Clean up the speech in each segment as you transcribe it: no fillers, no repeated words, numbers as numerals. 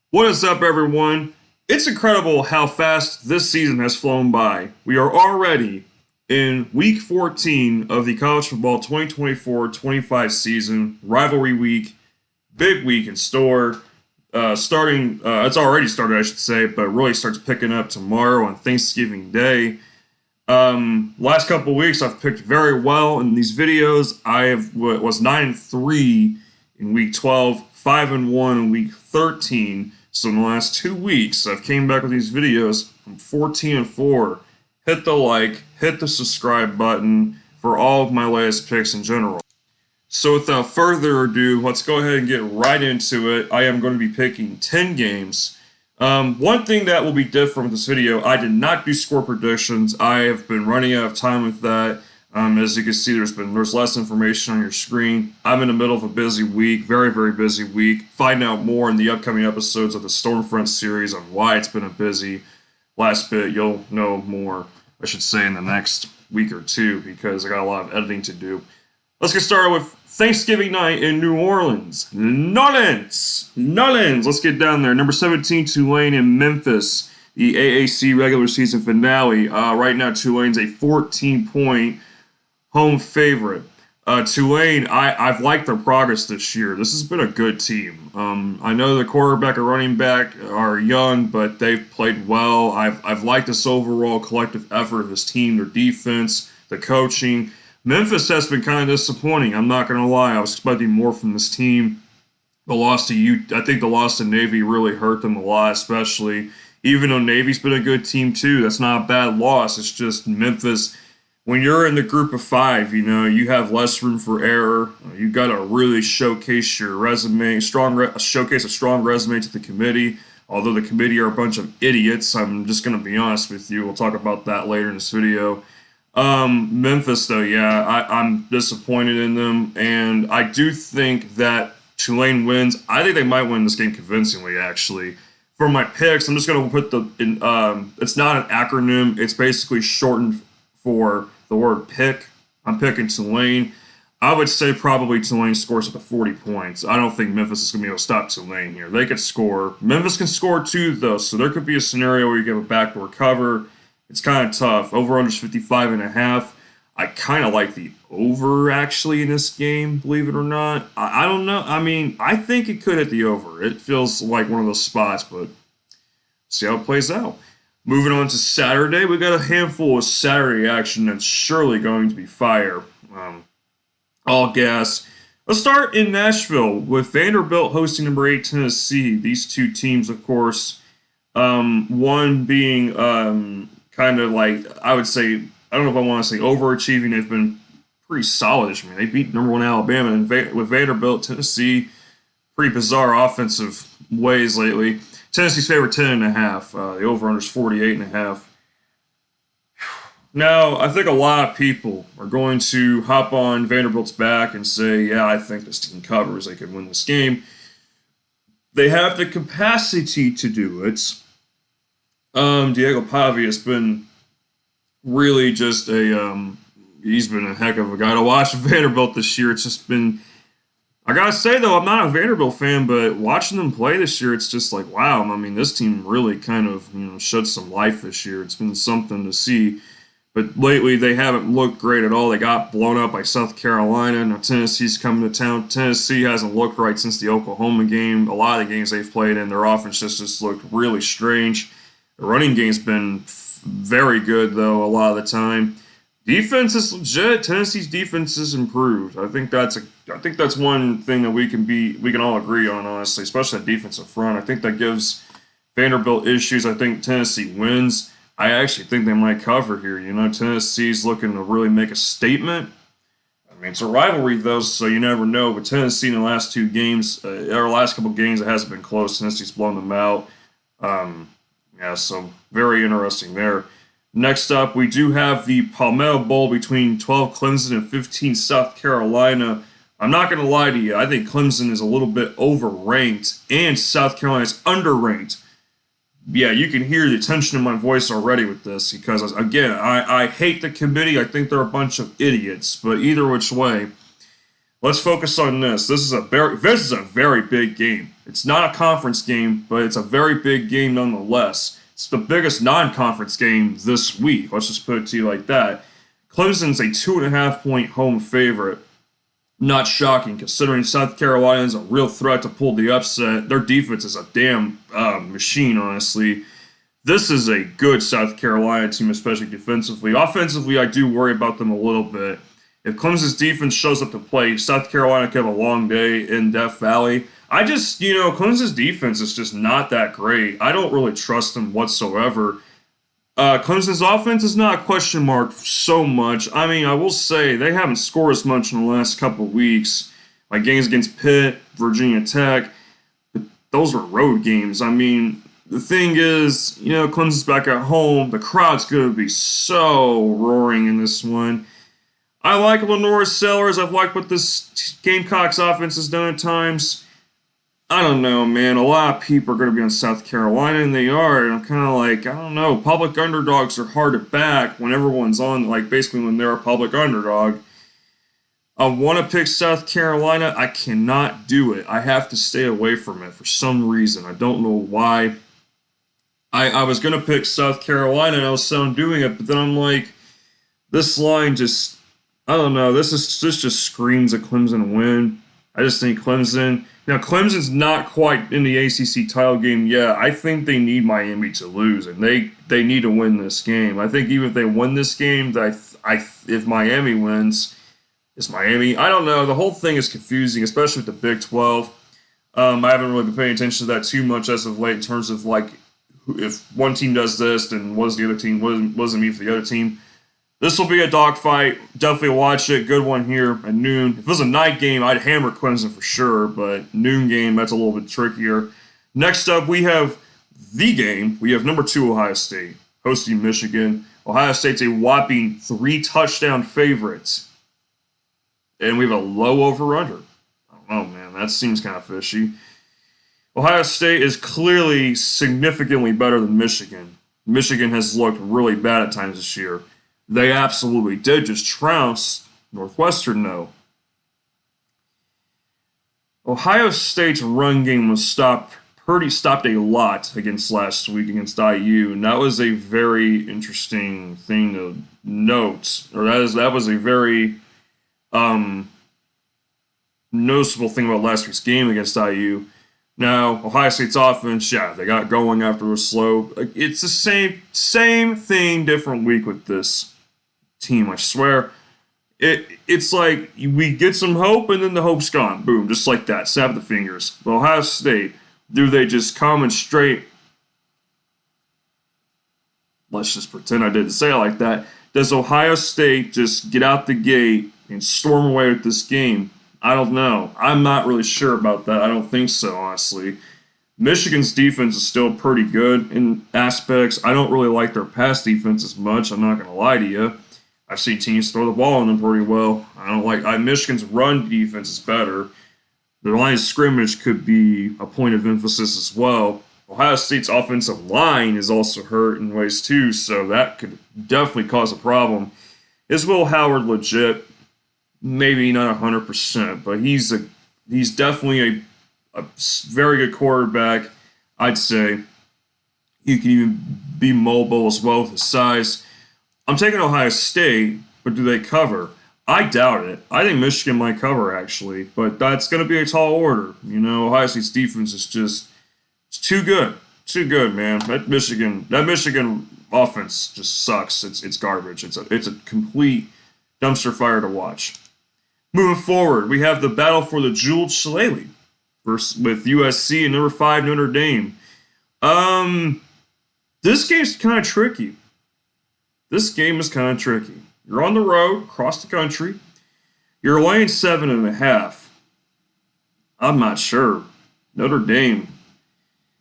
What is up, everyone? It's incredible how fast this season has flown by. We are already in week 14 of the college football 2024-25 season, rivalry week, big week in store. It's already started, I should say, but really starts picking up tomorrow on Thanksgiving Day. Last couple of weeks, I've picked very well in these videos. Was 9-3 in week 12, 5-1 in week 13. So in the last 2 weeks, I've came back with these videos. I'm 14-4. Hit the like, hit the subscribe button for all of my latest picks in general. So without further ado, let's go ahead and get right into it. I am going to be picking 10 games. One thing that will be different with this video, I did not do score predictions. I have been running out of time with that. As you can see, there's less information on your screen. I'm in the middle of a busy week, very, very busy week. Find out more in the upcoming episodes of the Stormfront series on why it's been a busy last bit. You'll know more, I should say, in the next week or two because I got a lot of editing to do. Let's get started with Thanksgiving night in New Orleans. Nolens. Let's get down there. Number 17, Tulane in Memphis. The AAC regular season finale. Right now, Tulane's a 14-point home favorite. Tulane, I've liked their progress this year. This has been a good team. I know the quarterback and running back are young, but they've played well. I've liked this overall collective effort of this team, their defense, the coaching. Memphis has been kind of disappointing. I'm not going to lie. I was expecting more from this team. I think the loss to Navy really hurt them a lot, especially even though Navy's been a good team too. That's not a bad loss. It's just Memphis. When you're in the group of five, you have less room for error. You got to really showcase your resume, showcase a strong resume to the committee. Although the committee are a bunch of idiots, I'm just going to be honest with you. We'll talk about that later in this video. Memphis, though, yeah, I'm disappointed in them, and I do think that Tulane wins. I think they might win this game convincingly, actually. For my picks, I'm just going to put it's not an acronym. It's basically shortened for the word pick. I'm picking Tulane. I would say probably Tulane scores up to 40 points. I don't think Memphis is going to be able to stop Tulane here. They could score. Memphis can score too, though, so there could be a scenario where you give a backdoor cover. It's kind of tough. Over-under is 55.5. I kind of like the over, actually, in this game, believe it or not. I don't know. I mean, I think it could hit the over. It feels like one of those spots, but see how it plays out. Moving on to Saturday, we got a handful of Saturday action that's surely going to be fire. All gas. Let's start in Nashville with Vanderbilt hosting number 8 Tennessee. These two teams, of course, one being kind of like, I would say, I don't know if I want to say overachieving. They've been pretty solid. I mean, they beat number 1 Alabama, and with Vanderbilt, Tennessee, pretty bizarre offensive ways lately. Tennessee's favorite 10.5. The over-under is 48.5. Now, I think a lot of people are going to hop on Vanderbilt's back and say, yeah, I think this team covers. They could win this game. They have the capacity to do it. Diego Pavia has been really just he's been a heck of a guy to watch Vanderbilt this year. It's just been, I gotta say though, I'm not a Vanderbilt fan, but watching them play this year, it's just like, wow. I mean, this team really kind of, showed some life this year. It's been something to see. But lately, they haven't looked great at all. They got blown up by South Carolina. Now Tennessee's coming to town. Tennessee hasn't looked right since the Oklahoma game. A lot of the games they've played in, their offense just looked really strange. The running game's been very good, though, a lot of the time. Defense is legit. Tennessee's defense is improved. I think that's one thing that we can all agree on, honestly, especially the defensive front. I think that gives Vanderbilt issues. I think Tennessee wins. I actually think they might cover here. Tennessee's looking to really make a statement. I mean, it's a rivalry, though, so you never know. But Tennessee in the last 2 games, or last couple games, it hasn't been close. Tennessee's blown them out. Yeah, so very interesting there. Next up, we do have the Palmetto Bowl between 12 Clemson and 15 South Carolina. I'm not going to lie to you. I think Clemson is a little bit overranked, and South Carolina is underranked. Yeah, you can hear the tension in my voice already with this because, again, I hate the committee. I think they're a bunch of idiots, but either which way, Let's focus on this. This is a very big game. It's not a conference game, but it's a very big game nonetheless. It's the biggest non-conference game this week. Let's just put it to you like that. Clemson's a 2.5 point home favorite. Not shocking, considering South Carolina is a real threat to pull the upset. Their defense is a damn machine, honestly. This is a good South Carolina team, especially defensively. Offensively, I do worry about them a little bit. If Clemson's defense shows up to play, South Carolina could have a long day in Death Valley. Clemson's defense is just not that great. I don't really trust them whatsoever. Clemson's offense is not a question mark so much. I mean, I will say they haven't scored as much in the last couple of weeks. Like games against Pitt, Virginia Tech, but those were road games. I mean, the thing is, Clemson's back at home. The crowd's going to be so roaring in this one. I like Lenore Sellers. I've liked what this Gamecocks offense has done at times. I don't know, man. A lot of people are going to be on South Carolina, and they are. And I'm kind of like, I don't know. Public underdogs are hard to back when everyone's on, like, basically when they're a public underdog. I want to pick South Carolina. I cannot do it. I have to stay away from it for some reason. I don't know why. I was going to pick South Carolina, and I was still doing it, but then I'm like, this line just, I don't know. This just screams a Clemson win. I just think Clemson. Now, Clemson's not quite in the ACC title game yet. I think they need Miami to lose, and they need to win this game. I think even if they win this game, if Miami wins, it's Miami. I don't know. The whole thing is confusing, especially with the Big 12. I haven't really been paying attention to that too much as of late in terms of, like, if one team does this, then what does the other team, what does it mean for the other team? This will be a dogfight. Definitely watch it. Good one here at noon. If it was a night game, I'd hammer Clemson for sure, but noon game, that's a little bit trickier. Next up, we have the game. We have number 2 Ohio State hosting Michigan. Ohio State's a whopping 3-touchdown favorite. And we have a low over-under. I don't know, man. That seems kind of fishy. Ohio State is clearly significantly better than Michigan. Michigan has looked really bad at times this year. They absolutely did just trounce Northwestern, though. Ohio State's run game was stopped a lot against last week against IU, and that was a very interesting thing to note. Or that was a very noticeable thing about last week's game against IU. Now, Ohio State's offense, yeah, they got going after it was slow. It's the same thing, different week with this team, I swear. It's like we get some hope and then the hope's gone. Boom, just like that. Snap the fingers. But Ohio State, do they just come and straight? Let's just pretend I didn't say it like that. Does Ohio State just get out the gate and storm away with this game? I don't know. I'm not really sure about that. I don't think so, honestly. Michigan's defense is still pretty good in aspects. I don't really like their pass defense as much. I'm not going to lie to you. I've seen teams throw the ball on them pretty well. Michigan's run defense is better. Their line of scrimmage could be a point of emphasis as well. Ohio State's offensive line is also hurt in ways too, so that could definitely cause a problem. Is Will Howard legit? Maybe not 100%, but he's definitely a very good quarterback, I'd say. He can even be mobile as well with his size. I'm taking Ohio State, but do they cover? I doubt it. I think Michigan might cover, actually, but that's going to be a tall order. Ohio State's defense is it's too good. Too good, man. That Michigan offense just sucks. It's garbage. It's a complete dumpster fire to watch. Moving forward, we have the battle for the Jeweled Shillelagh with USC and number 5 Notre Dame. This game's kind of tricky. You're on the road, across the country. You're laying 7.5. I'm not sure. Notre Dame,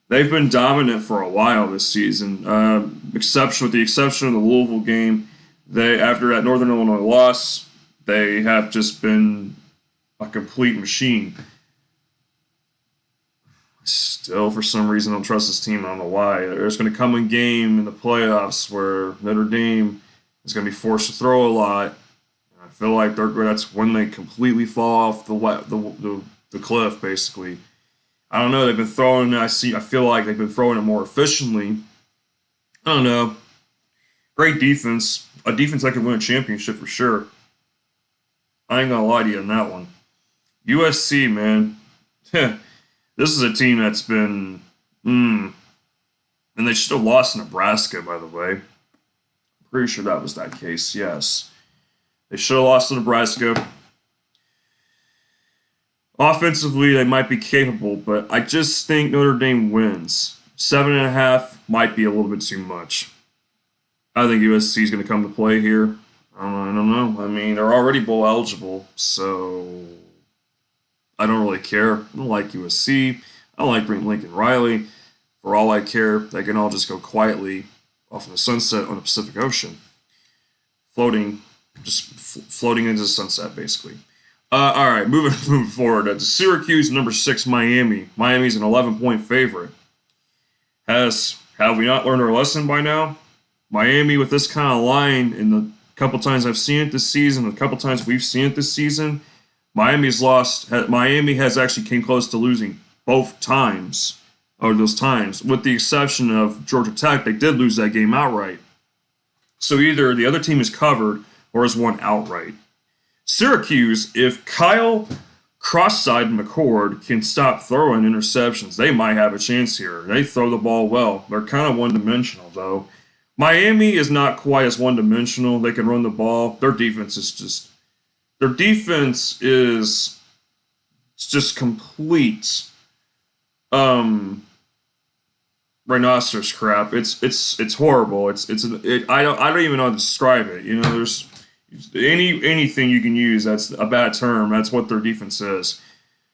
they've been dominant for a while this season. With the exception of the Louisville game, after that Northern Illinois loss, they have just been a complete machine. Still, for some reason, I don't trust this team. I don't know why. There's going to come a game in the playoffs where Notre Dame is going to be forced to throw a lot. I feel like that's when they completely fall off the cliff, basically. I don't know. They've been throwing. I feel like they've been throwing it more efficiently. I don't know. Great defense. A defense that can win a championship for sure. I ain't gonna lie to you on that one. USC, man. This is a team that's been. And they should have lost Nebraska, by the way. I'm pretty sure that was that case, yes. They should have lost to Nebraska. Offensively, they might be capable, but I just think Notre Dame wins. 7.5 might be a little bit too much. I think USC is going to come to play here. I don't know. I mean, they're already bowl eligible, so I don't really care. I don't like USC. I don't like Lincoln Riley. For all I care, they can all just go quietly off in the sunset on the Pacific Ocean. Floating into the sunset, basically. All right, moving forward. To Syracuse, number 6, Miami. Miami's an 11-point favorite. Have we not learned our lesson by now? Miami with this kind of line, in the couple times I've seen it this season, a couple times we've seen it this season, Miami's lost. Miami has actually came close to losing both times. Or those times, with the exception of Georgia Tech, they did lose that game outright. So either the other team is covered or has won outright. Syracuse, if Kyle Cross-side McCord can stop throwing interceptions, they might have a chance here. They throw the ball well. They're kind of one-dimensional, though. Miami is not quite as one-dimensional. They can run the ball. Their defense is just complete rhinoceros crap. It's horrible. I don't even know how to describe it. You know, there's anything you can use that's a bad term. That's what their defense is.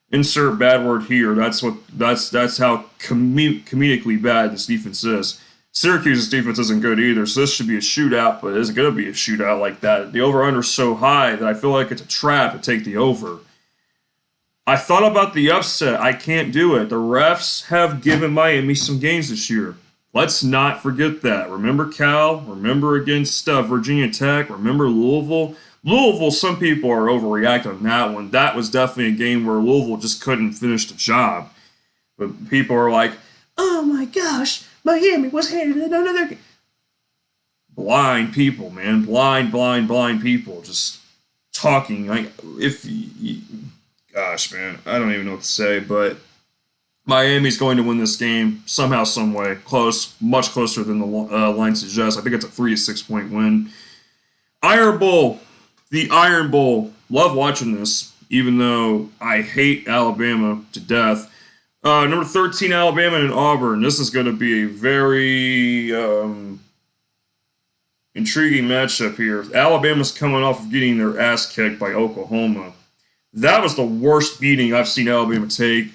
Insert bad word here. That's how comedically bad this defense is. Syracuse's defense isn't good either, so this should be a shootout, but it isn't going to be a shootout like that. The over-under is so high that I feel like it's a trap to take the over. I thought about the upset. I can't do it. The refs have given Miami some games this year. Let's not forget that. Remember Cal? Remember against Virginia Tech? Remember Louisville? Louisville, some people are overreacting on that one. That was definitely a game where Louisville just couldn't finish the job. But people are like, oh my gosh, Miami was handed another game. Blind people, man. Blind people just talking. Gosh, man, I don't even know what to say, but Miami's going to win this game somehow, some way. Close, much closer than the line suggests. I think it's a 3-6 point win. Iron Bowl, the Iron Bowl. Love watching this, even though I hate Alabama to death. Number 13, Alabama and Auburn. This is going to be a very intriguing matchup here. Alabama's coming off of getting their ass kicked by Oklahoma. That was the worst beating I've seen Alabama take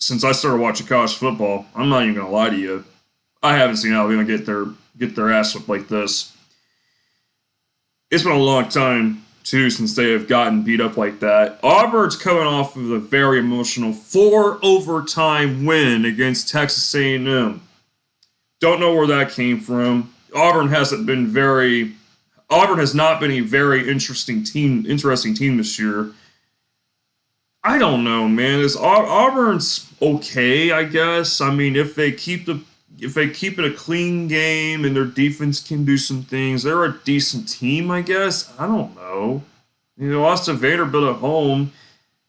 since I started watching college football. I'm not even going to lie to you. I haven't seen Alabama get their ass whipped like this. It's been a long time, too, since they have gotten beat up like that. Auburn's coming off of a very emotional 4-overtime win against Texas A&M. Don't know where that came from. Auburn has not been a very interesting team this year. I don't know, man. Auburn's okay, I guess. I mean, if they keep it a clean game and their defense can do some things, they're a decent team, I guess. I don't know. They lost to Vanderbilt at home.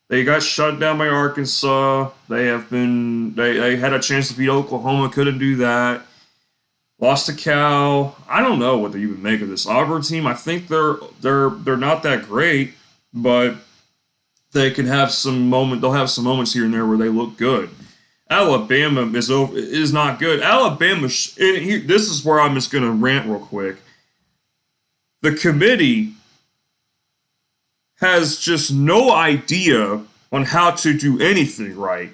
They got shut down by Arkansas. They had a chance to beat Oklahoma, couldn't do that. Lost to Cal. I don't know what they even make of this Auburn team. I think they're not that great, but they can have some moment. They'll have some moments here and there where they look good. Alabama is not good. Alabama. This is where I'm just going to rant real quick. The committee has just no idea on how to do anything right.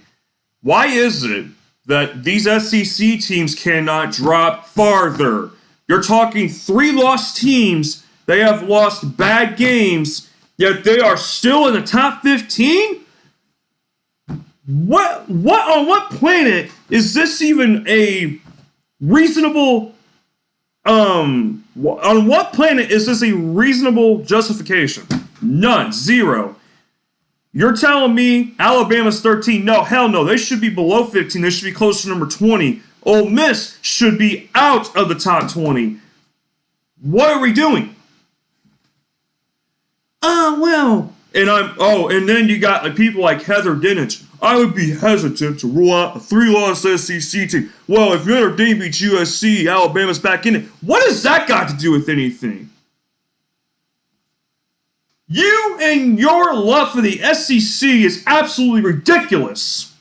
Why is it that these SEC teams cannot drop farther? You're talking 3 lost teams. They have lost bad games. Yet they are still in the top 15? What on what planet is this even a reasonable On what planet is this a reasonable justification? None. Zero. You're telling me Alabama's 13? No, hell no. They should be below 15. They should be close to number 20. Ole Miss should be out of the top 20. What are we doing? Well. And then you got like people like Heather Dinich. I would be hesitant to rule out a 3-loss SEC team. Well, if Notre Dame beats USC, Alabama's back in it. What has that got to do with anything? You and your love for the SEC is absolutely ridiculous.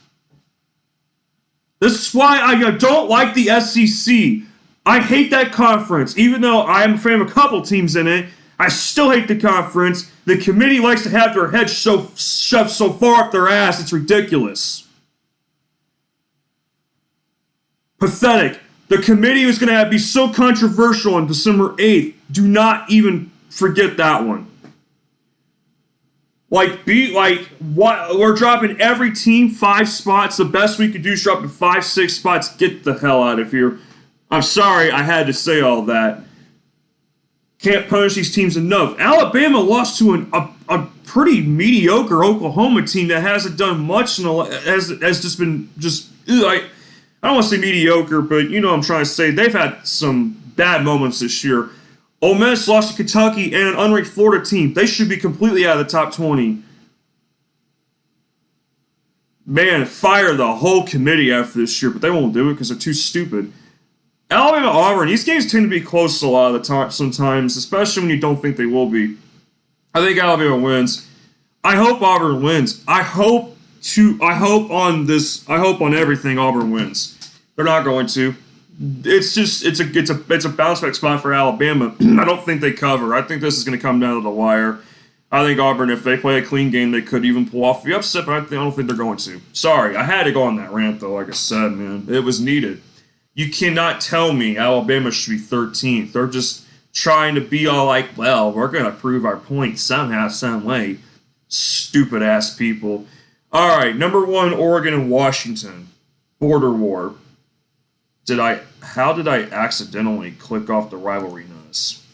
This is why I don't like the SEC. I hate that conference. Even though I am a fan of a couple teams in it, I still hate the conference. The committee likes to have their heads shoved so far up their ass, it's ridiculous. Pathetic. The committee was going to be so controversial on December 8th. Do not even forget that one. We're dropping every team 5 spots. The best we could do is drop to 5, 6 spots. Get the hell out of here. I'm sorry I had to say all that. Can't punish these teams enough. Alabama lost to a pretty mediocre Oklahoma team that hasn't done much has just been I don't want to say mediocre, but you know what I'm trying to say. They've had some bad moments this year. Ole Miss lost to Kentucky and an unranked Florida team. They should be completely out of the top 20. Man, fire the whole committee after this year, but they won't do it because they're too stupid. Alabama, Auburn, these games tend to be close a lot of the time sometimes, especially when you don't think they will be. I think Alabama wins. I hope Auburn wins. I hope on everything Auburn wins. They're not going to. It's a bounce back spot for Alabama. I don't think they cover. I think this is going to come down to the wire. I think Auburn, if they play a clean game, they could even pull off the upset, but I don't think they're going to. Sorry, I had to go on that rant though. Like I said, man, it was needed. You cannot tell me Alabama should be 13th. They're just trying to be all like, well, we're going to prove our point somehow, some way. Stupid ass people. All right, number 1, Oregon and Washington. Border war. How did I accidentally click off the rivalry notice?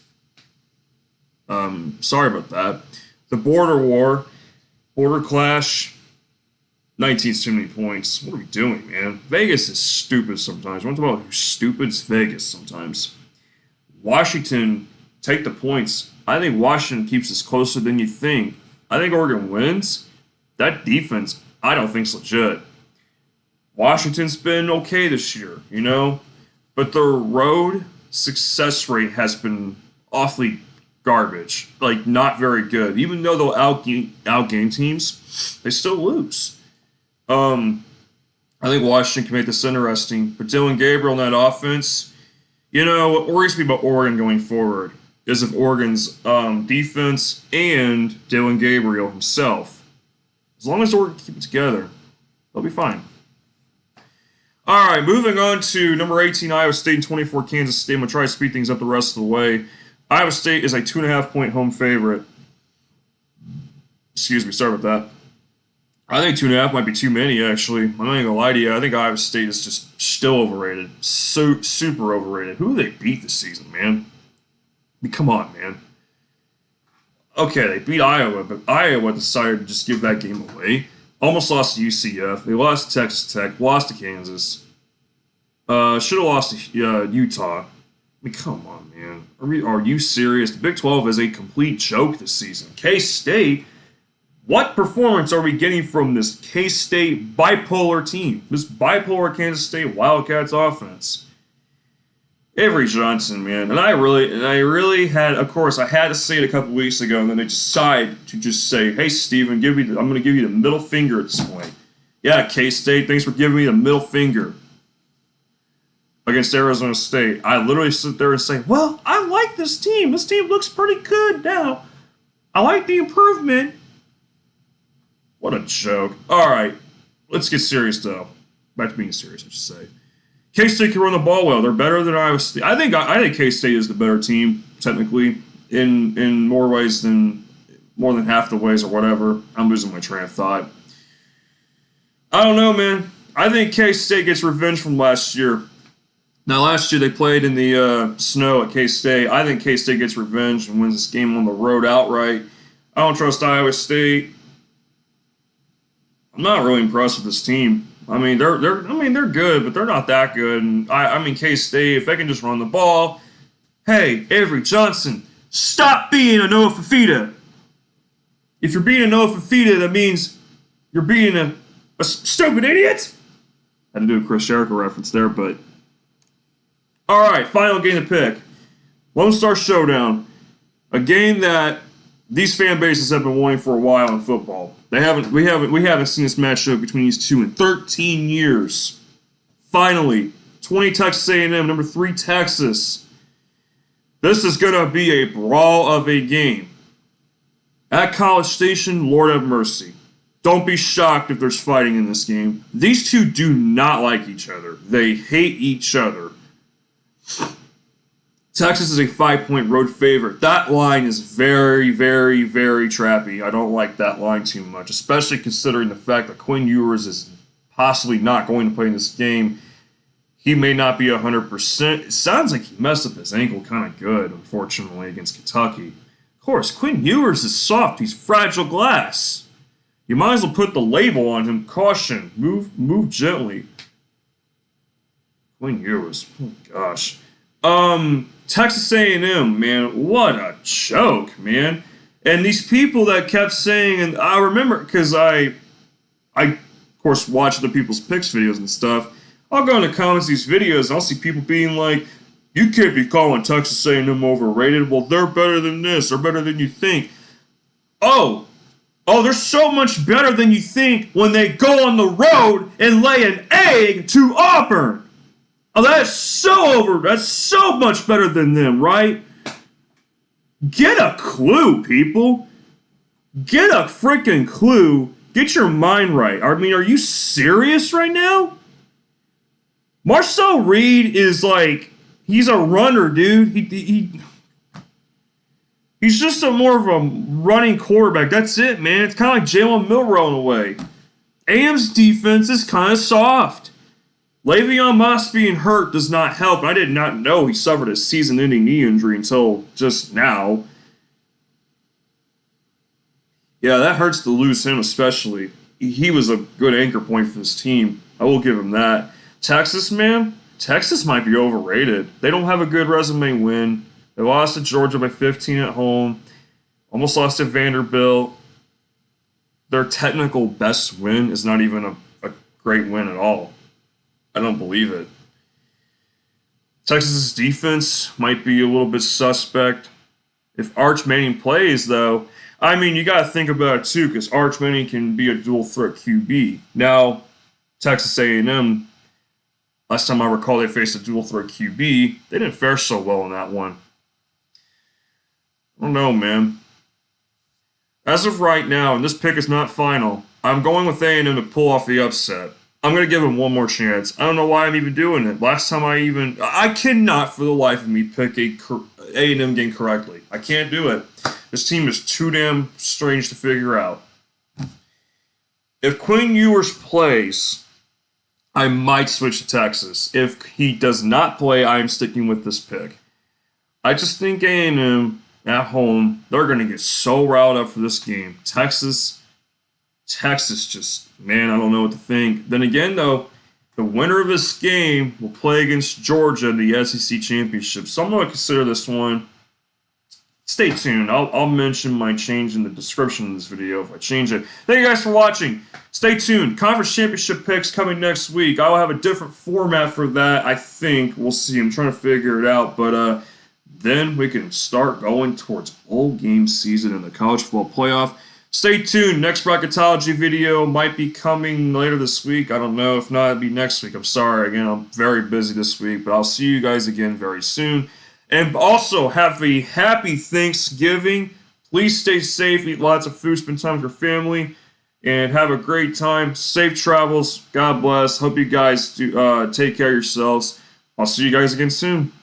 Sorry about that. The border war, border clash. 19's too many points. What are we doing, man? Vegas is stupid sometimes. You want to talk about who's stupid? It's Vegas sometimes. Washington, take the points. I think Washington keeps us closer than you think. I think Oregon wins. That defense, I don't think is legit. Washington's been okay this year, you know? But their road success rate has been awfully garbage. Like, not very good. Even though they'll outgame teams, they still lose. I think Washington can make this interesting. But Dylan Gabriel in that offense, you know, what worries me about Oregon going forward is if Oregon's defense and Dylan Gabriel himself. As long as Oregon keep it together, they'll be fine. All right, moving on to number 18, Iowa State, and 24, Kansas State. I'm going to try to speed things up the rest of the way. Iowa State is a 2.5-point home favorite. Excuse me, sorry about that. I think 2.5 might be too many, actually. I'm not even going to lie to you. I think Iowa State is just still overrated. So super overrated. Who did they beat this season, man? I mean, come on, man. Okay, they beat Iowa, but Iowa decided to just give that game away. Almost lost to UCF. They lost to Texas Tech. Lost to Kansas. Should have lost to Utah. I mean, come on, man. Are you serious? The Big 12 is a complete joke this season. K-State, what performance are we getting from this K-State bipolar team? This bipolar Kansas State Wildcats offense. Avery Johnson, man. And I really had, of course, I had to say it a couple weeks ago, and then they decided to just say, hey, Steven, I'm going to give you the middle finger at this point. Yeah, K-State, thanks for giving me the middle finger against Arizona State. I literally sit there and say, well, I like this team. This team looks pretty good now. I like the improvement. What a joke. All right, let's get serious, though. Back to being serious, I should say. K-State can run the ball well. They're better than Iowa State. I think K-State is the better team, technically, in more ways than more than half the ways or whatever. I'm losing my train of thought. I don't know, man. I think K-State gets revenge from last year. Now, last year they played in the snow at K-State. I think K-State gets revenge and wins this game on the road outright. I don't trust Iowa State. I'm not really impressed with this team. I mean, they're good, but they're not that good. And I mean, K-State, if they can just run the ball, hey, Avery Johnson, stop being a Noah Fafita. If you're being a Noah Fafita, that means you're being a stupid idiot. I had to do a Chris Jericho reference there, but all right, final game to pick. Lone Star Showdown, a game that these fan bases have been wanting for a while in football. We haven't seen this matchup between these two in 13 years. Finally, 20 Texas A&M, number 3 Texas. This is gonna be a brawl of a game. At College Station, Lord have mercy. Don't be shocked if there's fighting in this game. These two do not like each other. They hate each other. Texas is a 5-point road favorite. That line is very, very, very trappy. I don't like that line too much, especially considering the fact that Quinn Ewers is possibly not going to play in this game. He may not be 100%. It sounds like he messed up his ankle kind of good, unfortunately, against Kentucky. Of course, Quinn Ewers is soft. He's fragile glass. You might as well put the label on him. Caution. Move gently. Quinn Ewers. Oh, gosh. Texas A&M, man, what a joke, man. And these people that kept saying, and I remember, because I, of course, watch the people's picks videos and stuff. I'll go in the comments of these videos, and I'll see people being like, you can't be calling Texas A&M overrated. Well, they're better than this. They're better than you think. Oh, they're so much better than you think when they go on the road and lay an egg to Auburn. Oh, that's so much better than them, right? Get a clue, people. Get a freaking clue. Get your mind right. I mean, are you serious right now? Marcel Reed is like, he's a runner, dude. He's just more of a running quarterback. That's it, man. It's kind of like Jalen Milroe in a way. A&M's defense is kind of soft. Le'Veon Moss being hurt does not help. I did not know he suffered a season-ending knee injury until just now. Yeah, that hurts to lose him especially. He was a good anchor point for this team. I will give him that. Texas, man, Texas might be overrated. They don't have a good resume win. They lost to Georgia by 15 at home. Almost lost to Vanderbilt. Their technical best win is not even a great win at all. I don't believe it. Texas's defense might be a little bit suspect. If Arch Manning plays, though, I mean, you got to think about it, too, because Arch Manning can be a dual-threat QB. Now, Texas A&M, last time I recall they faced a dual-threat QB, they didn't fare so well in that one. I don't know, man. As of right now, and this pick is not final, I'm going with A&M to pull off the upset. I'm going to give him one more chance. I don't know why I'm even doing it. Last time I cannot for the life of me pick a A&M game correctly. I can't do it. This team is too damn strange to figure out. If Quinn Ewers plays, I might switch to Texas. If he does not play, I am sticking with this pick. I just think A&M at home, they're going to get so riled up for this game. Texas just, man, I don't know what to think. Then again, though, the winner of this game will play against Georgia in the SEC Championship. So I'm going to consider this one. Stay tuned. I'll mention my change in the description of this video if I change it. Thank you guys for watching. Stay tuned. Conference Championship picks coming next week. I will have a different format for that, I think. We'll see. I'm trying to figure it out. But then we can start going towards bowl game season in the college football playoff. Stay tuned. Next bracketology video might be coming later this week. I don't know. If not, it'll be next week. I'm sorry. Again, I'm very busy this week, but I'll see you guys again very soon. And also, have a happy Thanksgiving. Please stay safe. Eat lots of food. Spend time with your family. And have a great time. Safe travels. God bless. Hope you guys do take care of yourselves. I'll see you guys again soon.